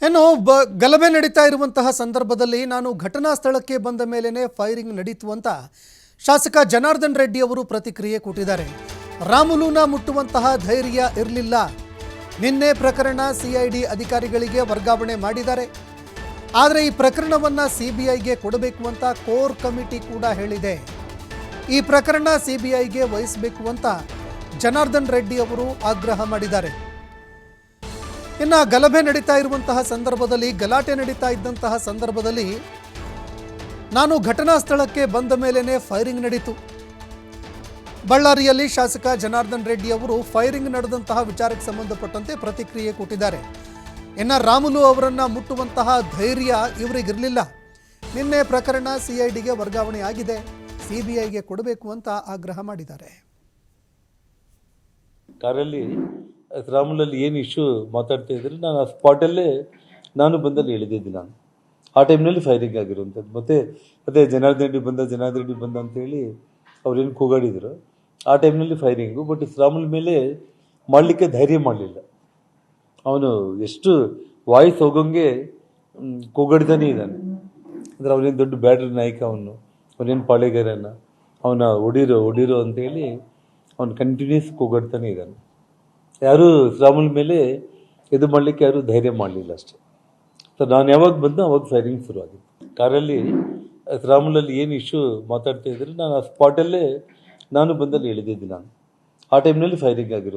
ಏನು ಗಲಭೆ ನಡೀತಾ ಇರುವಂತಹ ಸಂದರ್ಭದಲ್ಲಿ ನಾನು ಘಟನಾ ಸ್ಥಳಕ್ಕೆ ಬಂದ ಮೇಲೇನೆ ಫೈರಿಂಗ್ ನಡೀತು ಅಂತ ಶಾಸಕ ಜನಾರ್ದನ್ ರೆಡ್ಡಿ ಅವರು ಪ್ರತಿಕ್ರಿಯೆ ಕೊಟ್ಟಿದ್ದಾರೆ. ರಾಮುಲುನ ಮುಟ್ಟುವಂತಹ ಧೈರ್ಯ ಇರಲಿಲ್ಲ. ನಿನ್ನೆ ಪ್ರಕರಣ ಸಿಐಡಿ ಅಧಿಕಾರಿಗಳಿಗೆ ವರ್ಗಾವಣೆ ಮಾಡಿದ್ದಾರೆ. ಆದರೆ ಈ ಪ್ರಕರಣವನ್ನು ಸಿಬಿಐಗೆ ಕೊಡಬೇಕು ಅಂತ ಕೋರ್ ಕಮಿಟಿ ಕೂಡ ಹೇಳಿದೆ. ಈ ಪ್ರಕರಣ ಸಿಬಿಐಗೆ ವಹಿಸಬೇಕು ಅಂತ ಜನಾರ್ದನ್ ರೆಡ್ಡಿ ಅವರು ಆಗ್ರಹ ಮಾಡಿದ್ದಾರೆ. ಇನ್ನು ಗಲಭೆ ನಡೀತಾ ಇರುವಂತಹ ಸಂದರ್ಭದಲ್ಲಿ, ಗಲಾಟೆ ನಡೀತಾ ಇದ್ದಂತಹ ಸಂದರ್ಭದಲ್ಲಿ ನಾನು ಘಟನಾ ಸ್ಥಳಕ್ಕೆ ಬಂದ ಮೇಲೇನೆ ಫೈರಿಂಗ್ ನಡೀತು. ಬಳ್ಳಾರಿಯಲ್ಲಿ ಶಾಸಕ ಜನಾರ್ದನ್ ರೆಡ್ಡಿ ಅವರು ಫೈರಿಂಗ್ ನಡೆದಂತಹ ವಿಚಾರಕ್ಕೆ ಸಂಬಂಧಪಟ್ಟಂತೆ ಪ್ರತಿಕ್ರಿಯೆ ಕೊಟ್ಟಿದ್ದಾರೆ. ಇನ್ನು ರಾಮುಲು ಅವರನ್ನು ಮುಟ್ಟುವಂತಹ ಧೈರ್ಯ ಇವರಿಗಿರಲಿಲ್ಲ. ನಿನ್ನೆ ಪ್ರಕರಣ ಸಿಐಡಿಗೆ ವರ್ಗಾವಣೆ ಆಗಿದೆ, ಸಿಬಿಐಗೆ ಕೊಡಬೇಕು ಅಂತ ಆಗ್ರಹ ಮಾಡಿದ್ದಾರೆ. ಕಾರಲ್ಲಿ ರಾಮುಲಲ್ಲಿ ಏನು ಇಶ್ಯೂ ಮಾತಾಡ್ತಾ ಇದ್ರೆ ನಾನು ಆ ಸ್ಪಾಟಲ್ಲೇ ನಾನು ಬಂದಲ್ಲಿ ಇಳಿದಿದ್ದೆ. ನಾನು ಆ ಟೈಮ್ನಲ್ಲಿ ಫೈರಿಂಗ್ ಆಗಿರುವಂಥದ್ದು. ಮತ್ತೆ ಜನಾರ್ದನ್ ರೆಡ್ಡಿ ಬಂದ ಅಂತೇಳಿ ಅವ್ರೇನು ಕೂಗಾಡಿದ್ರು. ಆ ಟೈಮ್ನಲ್ಲಿ ಫೈರಿಂಗು. ಬಟ್ ರಾಮುಲ್ ಮೇಲೆ ಮಾಡಲಿಕ್ಕೆ ಧೈರ್ಯ ಮಾಡಲಿಲ್ಲ. ಅವನು ಎಷ್ಟು ವಾಯ್ಸ್ ಹೋಗೋಂಗೆ ಕೂಗಾಡ್ತಾನೆ ಇದ್ದಾನೆ. ಅಂದರೆ ಅವನೇನು ದೊಡ್ಡ ಬ್ಯಾಡ್ರಿ ನಾಯಕ, ಅವನೇನು ಪಾಳೆಗಾರನ, ಅವನ ಹೊಡೀರೋ ಅಂತೇಳಿ ಅವನು ಕಂಟಿನ್ಯೂಸ್ ಕೂಗಾಡ್ತಾನೆ ಇದ್ದಾನೆ. ಯಾರೂ ರಾಮುಲ್ ಮೇಲೆ ಇದು ಮಾಡಲಿಕ್ಕೆ ಯಾರೂ ಧೈರ್ಯ ಮಾಡಲಿಲ್ಲ ಅಷ್ಟೇ. ಸೊ ನಾನು ಯಾವಾಗ ಬಂದು ಅವಾಗ ಫೈರಿಂಗ್ ಶುರುವಾಗಿತ್ತು. ಕಾರಲ್ಲಿ ರಾಮುಲಲ್ಲಿ ಏನು ಇಶ್ಯೂ ಮಾತಾಡ್ತಾ ಇದ್ರೆ ನಾನು ಆ ಸ್ಪಾಟಲ್ಲೇ ನಾನು ಬಂದಲ್ಲಿ ಇಳಿದಿದ್ದೆ. ನಾನು ಆ ಟೈಮ್ನಲ್ಲಿ ಫೈರಿಂಗ್ ಆಗಿರೋದು.